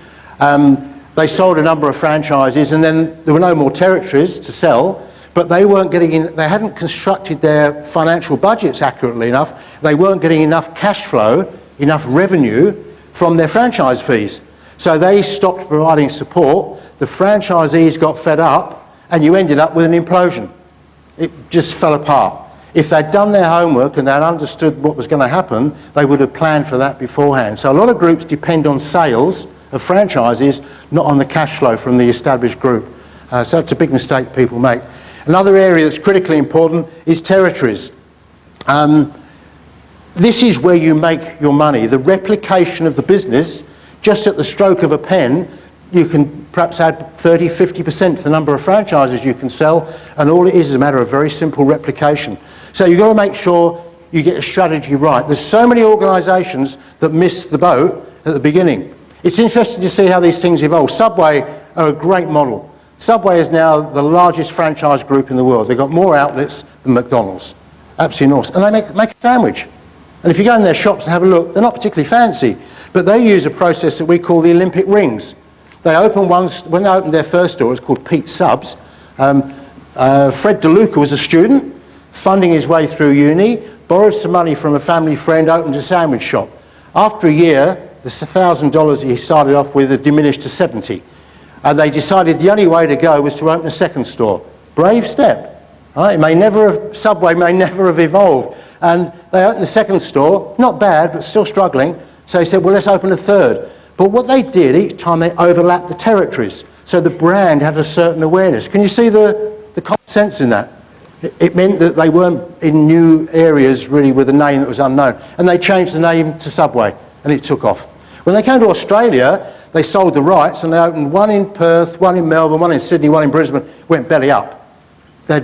They sold a number of franchises and then there were no more territories to sell, but they weren't getting in, they hadn't constructed their financial budgets accurately enough. They weren't getting enough cash flow, enough revenue from their franchise fees. So they stopped providing support, the franchisees got fed up, and you ended up with an implosion. It just fell apart. If they'd done their homework and they'd understood what was going to happen, they would have planned for that beforehand. So a lot of groups depend on sales of franchises, not on the cash flow from the established group. So it's a big mistake people make. Another area that's critically important is territories. This is where you make your money. The replication of the business, just at the stroke of a pen, you can perhaps add 30, 50% to the number of franchises you can sell, and all it is a matter of very simple replication. So you've got to make sure you get a strategy right. There's so many organisations that miss the boat at the beginning. It's interesting to see how these things evolve. Subway are a great model. Subway is now the largest franchise group in the world. They've got more outlets than McDonald's. Absolutely enormous. And they make a sandwich. And if you go in their shops and have a look, they're not particularly fancy, but they use a process that we call the Olympic rings. They open ones, when they opened their first store, it's called Pete's Subs. Fred DeLuca was a student, funding his way through uni, borrowed some money from a family friend, opened a sandwich shop. After a year, the $1,000 he started off with had diminished to 70. And they decided the only way to go was to open a second store. Brave step. Right? Subway may never have evolved. And they opened the second store, not bad, but still struggling. So they said, well, let's open a third. But what they did, each time they overlapped the territories. So the brand had a certain awareness. Can you see the common sense in that? It meant that they weren't in new areas really with a name that was unknown. And they changed the name to Subway, and it took off. When they came to Australia, they sold the rights, and they opened one in Perth, one in Melbourne, one in Sydney, one in Brisbane, went belly up. They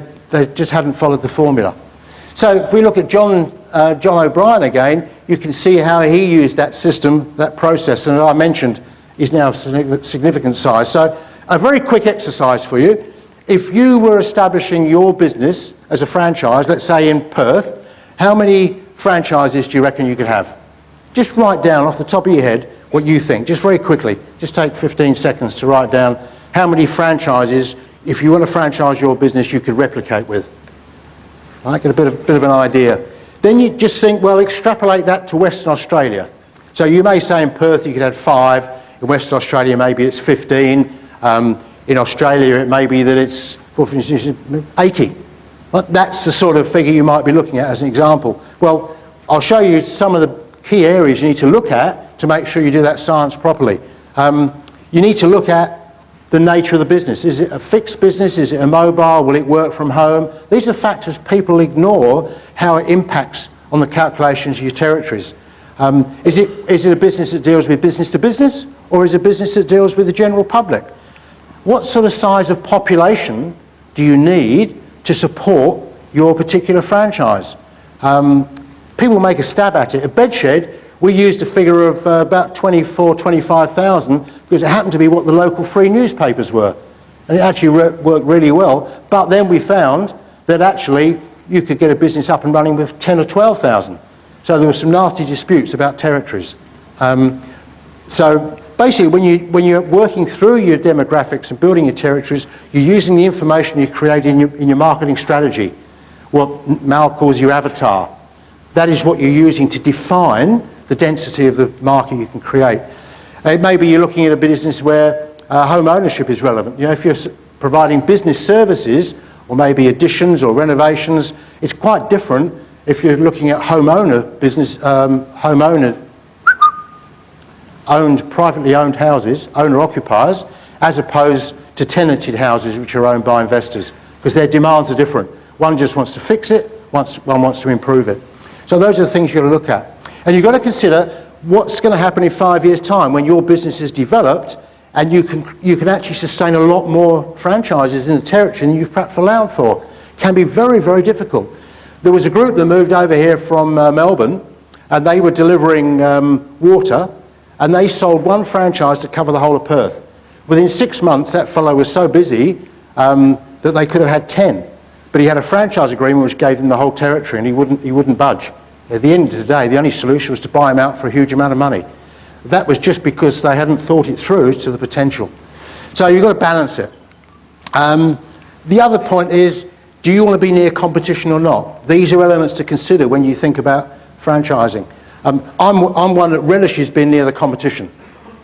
just hadn't followed the formula. So if we look at John O'Brien again, you can see how he used that system, that process, and I mentioned is now significant size. So a very quick exercise for you. If you were establishing your business as a franchise, let's say in Perth, how many franchises do you reckon you could have? Just write down off the top of your head what you think, just very quickly. Just take 15 seconds to write down how many franchises, if you want to franchise your business, you could replicate with. Right, get a bit of an idea. Then you just think, well, extrapolate that to Western Australia. So you may say in Perth you could have 5, in Western Australia maybe it's 15, in Australia it may be that it's 80. But that's the sort of figure you might be looking at as an example. Well, I'll show you some of the key areas you need to look at to make sure you do that science properly. You need to look at the nature of the business. Is it a fixed business? Is it a mobile? Will it work from home? These are factors people ignore how it impacts on the calculations of your territories. Is it a business that deals with business to business, or is it a business that deals with the general public? What sort of size of population do you need to support your particular franchise? People make a stab at it. A bedshed, we used a figure of about 25,000 because it happened to be what the local free newspapers were. And it actually worked really well. But then we found that actually you could get a business up and running with 10 or 12,000. So there were some nasty disputes about territories. So basically when you're working through your demographics and building your territories, you're using the information you create in your marketing strategy, what Mal calls your avatar. That is what you're using to define the density of the market you can create. It may be you're looking at a business where home ownership is relevant. You know, if you're providing business services, or maybe additions or renovations, it's quite different if you're looking at homeowner business, owned, privately owned houses, owner-occupiers, as opposed to tenanted houses which are owned by investors, because their demands are different. One just wants to fix it, one wants to improve it. So those are the things you've got to look at. And you've got to consider what's going to happen in 5 years' time when your business is developed and you can actually sustain a lot more franchises in the territory than you've perhaps allowed for. It can be very, very difficult. There was a group that moved over here from Melbourne, and they were delivering water, and they sold one franchise to cover the whole of Perth. Within 6 months, that fellow was so busy that they could have had 10. But he had a franchise agreement which gave him the whole territory, and he wouldn't budge. At the end of the day, the only solution was to buy him out for a huge amount of money. That was just because they hadn't thought it through to the potential. So you've got to balance it. The other point is, do you want to be near competition or not? These are elements to consider when you think about franchising. I'm one that relishes being near the competition.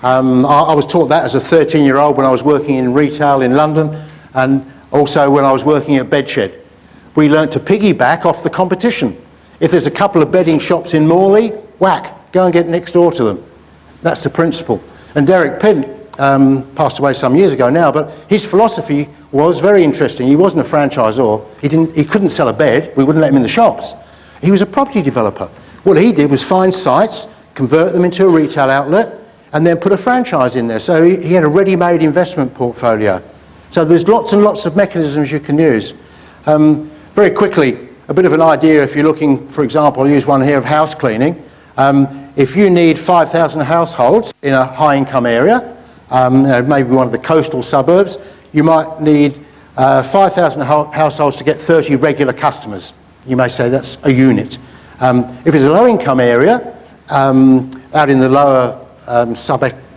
I was taught that as a 13-year-old when I was working in retail in London, and also when I was working at Bedshed. We learnt to piggyback off the competition. If there's a couple of bedding shops in Morley, whack, go and get next door to them. That's the principle. And Derek Pint passed away some years ago now, but his philosophy was very interesting. He wasn't a franchisor. He couldn't sell a bed. We wouldn't let him in the shops. He was a property developer. What he did was find sites, convert them into a retail outlet, and then put a franchise in there. So he had a ready-made investment portfolio. So there's lots and lots of mechanisms you can use. Very quickly, a bit of an idea if you're looking, for example, I'll use one here of house cleaning. If you need 5,000 households in a high-income area, maybe one of the coastal suburbs, you might need 5,000 households to get 30 regular customers. You may say that's a unit. If it's a low-income area, out in the lower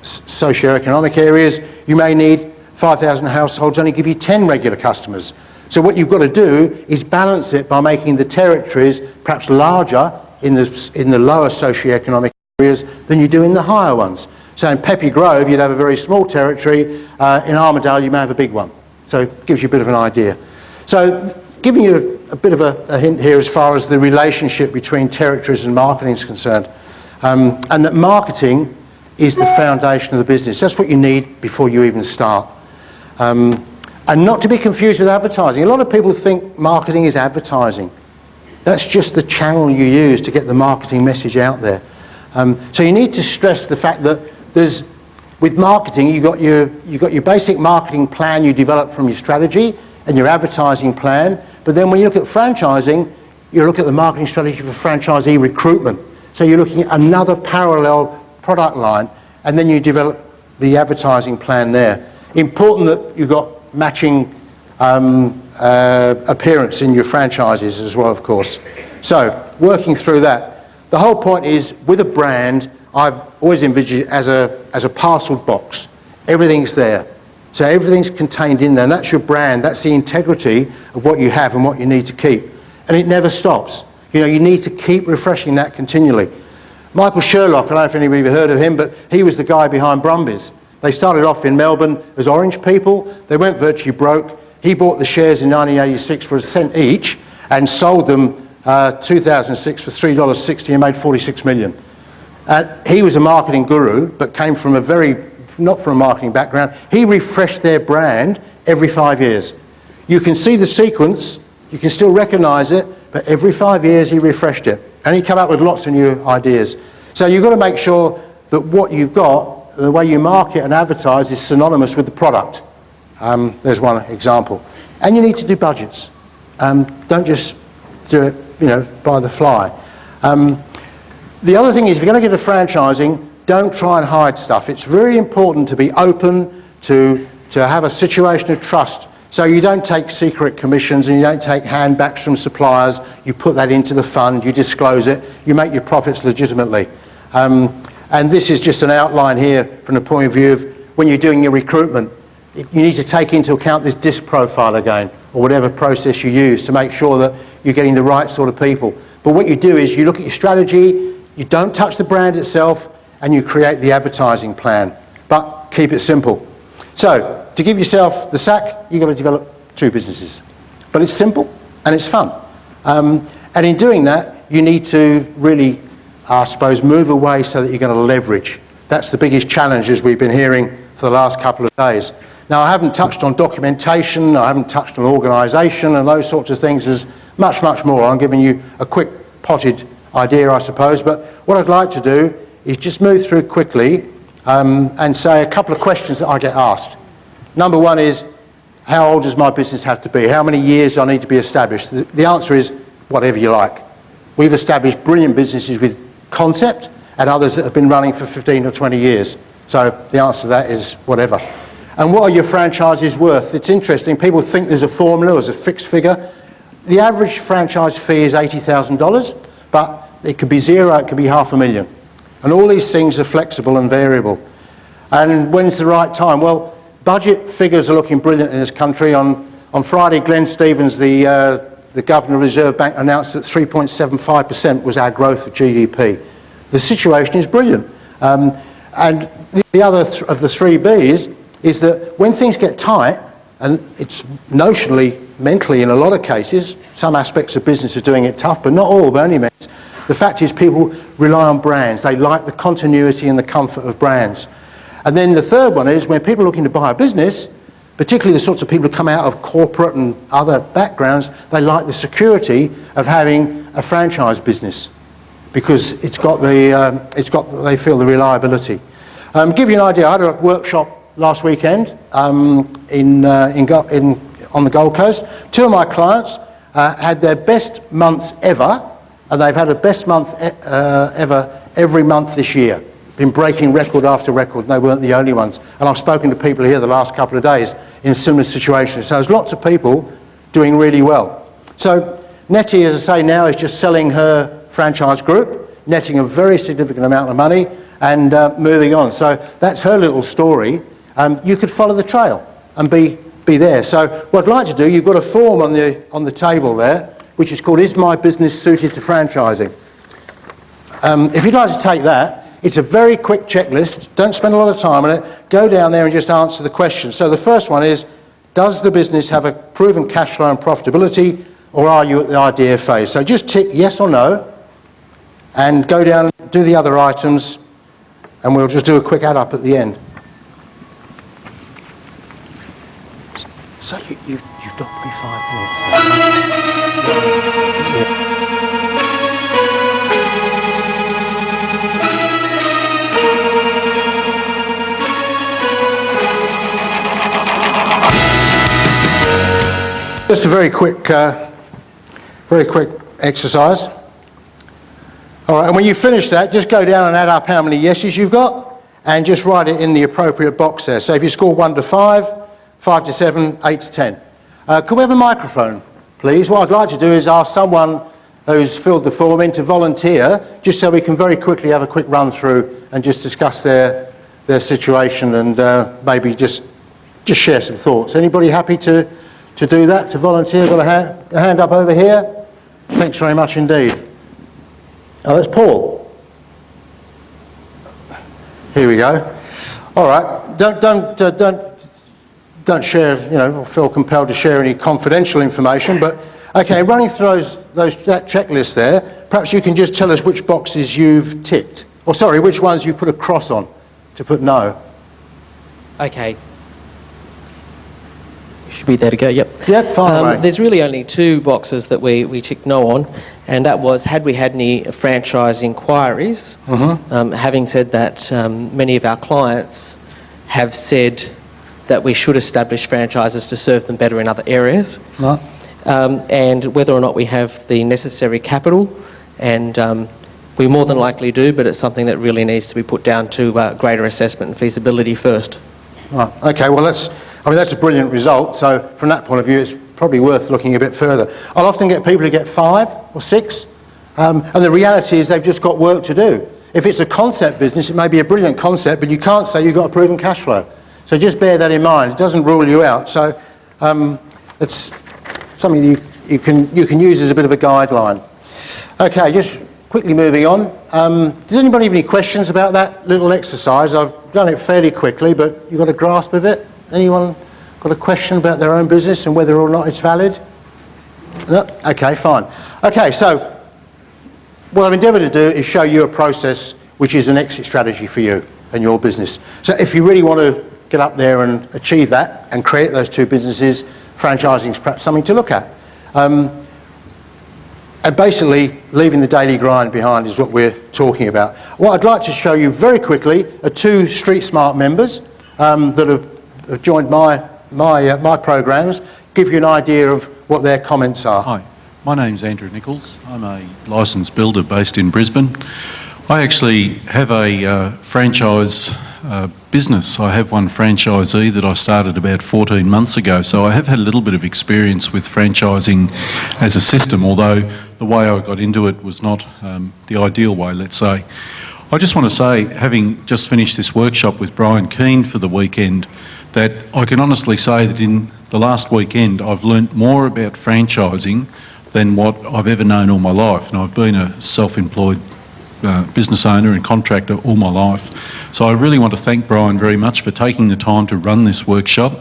socio-economic areas, you may need 5,000 households only give you 10 regular customers. So what you've got to do is balance it by making the territories perhaps larger in the lower socio-economic areas than you do in the higher ones. So in Peppy Grove, you'd have a very small territory. In Armadale, you may have a big one. So it gives you a bit of an idea. So giving you a bit of a hint here as far as the relationship between territories and marketing is concerned. And that marketing is the foundation of the business. That's what you need before you even start. And not to be confused with advertising. A lot of people think marketing is advertising. That's just the channel you use to get the marketing message out there. So you need to stress the fact that with marketing, you've got your basic marketing plan you develop from your strategy and your advertising plan. But then when you look at franchising, you look at the marketing strategy for franchisee recruitment. So you're looking at another parallel product line, and then you develop the advertising plan there. Important that you've got matching appearance in your franchises as well, of course. So working through that, the whole point is with a brand, I've always envisioned it as a parcelled box. Everything's there. So everything's contained in there, and that's your brand. That's the integrity of what you have and what you need to keep. And it never stops. You know, you need to keep refreshing that continually. Michael Sherlock, I don't know if anybody ever heard of him, but he was the guy behind Brumbies. They started off in Melbourne as orange people. They went virtually broke. He bought the shares in 1986 for $0.01 each and sold them 2006 for $3.60 and made 46 million. He was a marketing guru, but came from not from a marketing background. He refreshed their brand every 5 years. You can see the sequence, you can still recognise it, but every 5 years he refreshed it. And he came up with lots of new ideas. So you've got to make sure that what you've got, the way you market and advertise, is synonymous with the product. There's one example. And you need to do budgets. Don't just do it, by the fly. The other thing is, if you're going to get into franchising, don't try and hide stuff. It's very important to be open, to have a situation of trust. So you don't take secret commissions and you don't take handbacks from suppliers. You put that into the fund, you disclose it, you make your profits legitimately. And this is just an outline here from the point of view of when you're doing your recruitment. You need to take into account this DISC profile again, or whatever process you use to make sure that you're getting the right sort of people. But what you do is you look at your strategy, you don't touch the brand itself, and you create the advertising plan. But keep it simple. So, to give yourself the sack, you've got to develop 2 businesses. But it's simple and it's fun. And in doing that, you need to really, I suppose, move away so that you're going to leverage. That's the biggest challenge, as we've been hearing for the last couple of days. Now, I haven't touched on documentation, I haven't touched on organisation and those sorts of things. There's much, much more. I'm giving you a quick potted idea, I suppose. But what I'd like to do is just move through quickly and say a couple of questions that I get asked. Number one is, how old does my business have to be? How many years do I need to be established? The answer is, whatever you like. We've established brilliant businesses with concept and others that have been running for 15 or 20 years. So the answer to that is whatever. And what are your franchises worth? It's interesting, people think there's a formula, there's a fixed figure. The average franchise fee is $80,000, but it could be zero, it could be $500,000. And all these things are flexible and variable. And when's the right time? Well, budget figures are looking brilliant in this country. On Friday, Glenn Stevens, the Governor of the Reserve Bank, announced that 3.75% was our growth of GDP. The situation is brilliant. And the other of the 3 Bs is that when things get tight, and it's notionally, mentally in a lot of cases, some aspects of business are doing it tough, but not all by any means. The fact is people rely on brands. They like the continuity and the comfort of brands. And then the third one is when people are looking to buy a business, particularly the sorts of people who come out of corporate and other backgrounds, they like the security of having a franchise business because they feel the reliability. Give you an idea, I had a workshop last weekend on the Gold Coast. 2 of my clients had their best months ever, and they've had a best month ever every month this year. Been breaking record after record, and they weren't the only ones. And I've spoken to people here the last couple of days in similar situations. So there's lots of people doing really well. So Nettie, as I say, now is just selling her franchise group, netting a very significant amount of money and moving on. So that's her little story. You could follow the trail and be there. So what I'd like to do, you've got a form on the table there, which is called, Is My Business Suited to Franchising? If you'd like to take that, It's a very quick checklist. Don't spend a lot of time on it. Go down there and just answer the questions. So the first one is, does the business have a proven cash flow and profitability, or are you at the idea phase? So just tick yes or no, and go down and do the other items, and we'll just do a quick add up at the end. So you've docked me 5 points. Just a very quick exercise. All right, and when you finish that, just go down and add up how many yeses you've got, and just write it in the appropriate box there. So if you score 1 to 5, 5 to 7, 8 to 10. Could we have a microphone, please? What I'd like to do is ask someone who's filled the form in to volunteer, just so we can very quickly have a quick run through and just discuss their situation and maybe just share some thoughts. Anybody happy to do that, to volunteer? Got a hand up over here? Thanks very much indeed. Oh, that's Paul. Here we go. All right. Don't share. Or feel compelled to share any confidential information. But okay, running through that checklist there. Perhaps you can just tell us which boxes you've ticked, or sorry, which ones you put a cross on to put no. Okay. Should be there to go, yep. Yep, fine. There's really only 2 boxes that we ticked no on, and that was, had we had any franchise inquiries. Having said that, many of our clients have said that we should establish franchises to serve them better in other areas. Right. And whether or not we have the necessary capital, and we more than likely do, but it's something that really needs to be put down to greater assessment and feasibility first. Right. Okay, well that's a brilliant result. So from that point of view, it's probably worth looking a bit further. I'll often get people who get 5 or 6, and the reality is they've just got work to do. If it's a concept business, it may be a brilliant concept, but you can't say you've got a proven cash flow. So just bear that in mind. It doesn't rule you out. So it's something you can use as a bit of a guideline. Okay, just quickly moving on. Does anybody have any questions about that little exercise? I've done it fairly quickly, but you got a grasp of it? Anyone got a question about their own business and whether or not it's valid? No? Okay, fine. Okay, so what I've endeavoured to do is show you a process which is an exit strategy for you and your business. So if you really want to get up there and achieve that and create those 2 businesses, franchising is perhaps something to look at. And basically, leaving the daily grind behind is what we're talking about. What I'd like to show you very quickly are 2 Streetsmart members that have joined my programs, give you an idea of what their comments are. Hi, my name's Andrew Nichols. I'm a licensed builder based in Brisbane. I actually have a franchise business. I have one franchisee that I started about 14 months ago, so I have had a little bit of experience with franchising as a system, although the way I got into it was not the ideal way, let's say. I just want to say, having just finished this workshop with Brian Keane for the weekend, that I can honestly say that in the last weekend I've learnt more about franchising than what I've ever known all my life, and I've been a self-employed business owner and contractor all my life. So I really want to thank Brian very much for taking the time to run this workshop.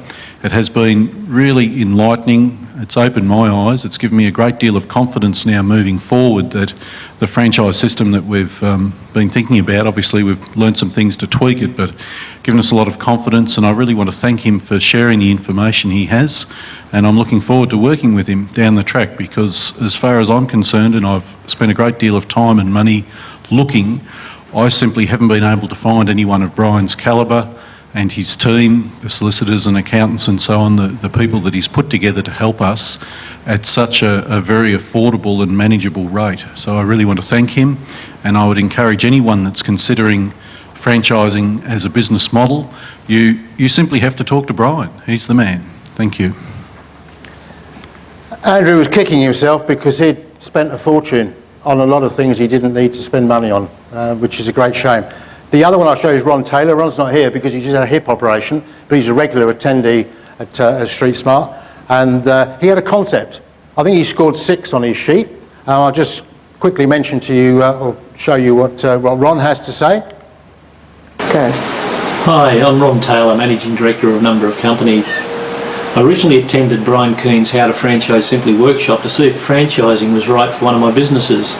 It has been really enlightening. It's opened my eyes. It's given me a great deal of confidence now moving forward that the franchise system that we've been thinking about, obviously we've learned some things to tweak it, but given us a lot of confidence, and I really want to thank him for sharing the information he has, and I'm looking forward to working with him down the track, because as far as I'm concerned, and I've spent a great deal of time and money looking, I simply haven't been able to find anyone of Brian's calibre and his team, the solicitors and accountants and so on, the people that he's put together to help us at such a very affordable and manageable rate. So I really want to thank him, and I would encourage anyone that's considering franchising as a business model, you simply have to talk to Brian. He's the man. Thank you. Andrew was kicking himself because he'd spent a fortune on a lot of things he didn't need to spend money on, which is a great shame. The other one I'll show you is Ron Taylor. Ron's not here because he just had a hip operation, but he's a regular attendee at Streetsmart, and he had a concept. I think he scored 6 on his sheet. I'll just quickly mention to you, or show you what Ron has to say. Okay. Hi, I'm Ron Taylor, Managing Director of a number of companies. I recently attended Brian Keane's How to Franchise Simply workshop to see if franchising was right for one of my businesses.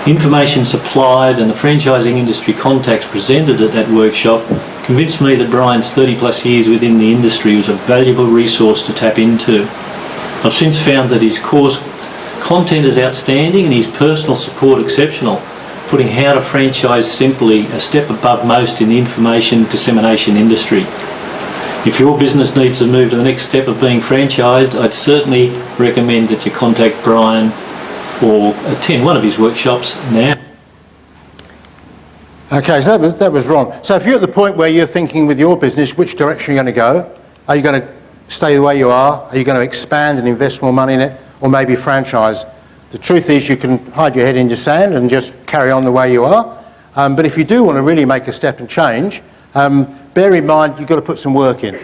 Information supplied and the franchising industry contacts presented at that workshop convinced me that Brian's 30 plus years within the industry was a valuable resource to tap into. I've since found that his course content is outstanding and his personal support exceptional, putting How to Franchise Simply a step above most in the information dissemination industry. If your business needs to move to the next step of being franchised, I'd certainly recommend that you contact Brian or attend one of his workshops now. Okay, so that was Ron. So if you're at the point where you're thinking with your business, which direction you're going to go, are you going to stay the way you are you going to expand and invest more money in it, or maybe franchise? The truth is you can hide your head in the sand and just carry on the way you are. But if you do want to really make a step and change, bear in mind you've got to put some work in.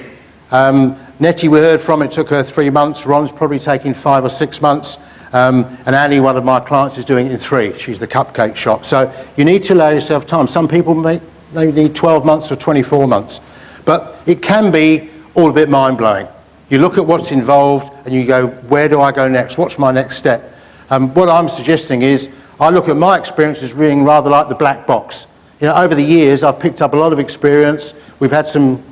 Nettie, we heard from, it took her 3 months. Ron's probably taking 5 or 6 months. And Annie, one of my clients, is doing it in 3. She's the cupcake shop. So you need to allow yourself time. Some people may need 12 months or 24 months. But it can be all a bit mind-blowing. You look at what's involved and you go, where do I go next? What's my next step? What I'm suggesting is, I look at my experience as being rather like the black box. You know, over the years, I've picked up a lot of experience. We've had some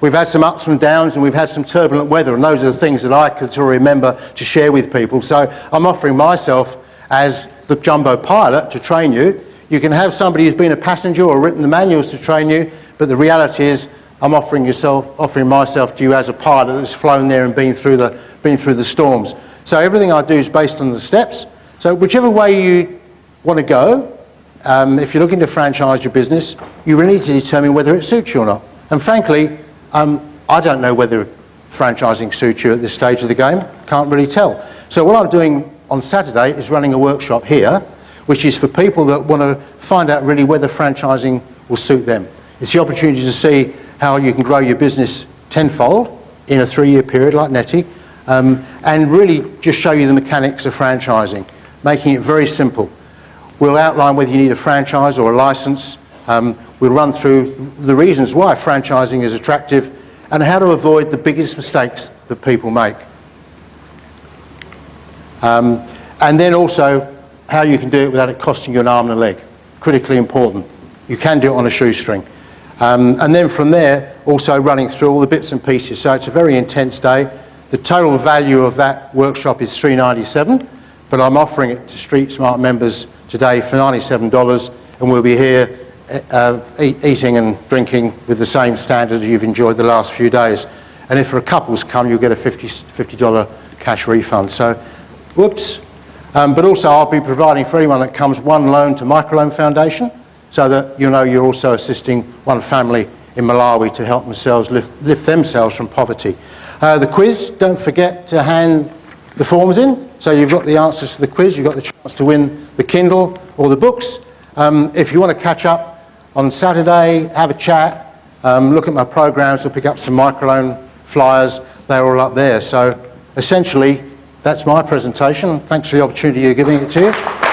ups and downs, and we've had some turbulent weather, and those are the things that I could sort of remember to share with people. So I'm offering myself as the jumbo pilot to train you. You can have somebody who's been a passenger or written the manuals to train you, but the reality is I'm offering myself to you as a pilot that's flown there and been through the storms. So everything I do is based on the steps. So whichever way you want to go, if you're looking to franchise your business, you really need to determine whether it suits you or not. And frankly, I don't know whether franchising suits you at this stage of the game. Can't really tell. So what I'm doing on Saturday is running a workshop here, which is for people that want to find out really whether franchising will suit them. It's the opportunity to see how you can grow your business tenfold in a 3-year period like Nettie, and really just show you the mechanics of franchising, making it very simple. We'll outline whether you need a franchise or a license. We'll run through the reasons why franchising is attractive and how to avoid the biggest mistakes that people make. And then also how you can do it without it costing you an arm and a leg. Critically important. You can do it on a shoestring. And then from there, also running through all the bits and pieces. So it's a very intense day. The total value of that workshop is $397, but I'm offering it to Streetsmart members today for $97, and we'll be here eating and drinking with the same standard you've enjoyed the last few days. And if for a couples come, you'll get a $50 cash refund. So, whoops. But also I'll be providing for anyone that comes one loan to Microloan Foundation, so that you know you're also assisting one family in Malawi to help themselves lift themselves from poverty. The quiz, don't forget to hand the forms in. So you've got the answers to the quiz, you've got the chance to win the Kindle or the books. If you want to catch up on Saturday, have a chat, look at my programs, or pick up some microloan flyers, they're all up there. So essentially, that's my presentation. Thanks for the opportunity of giving it to you.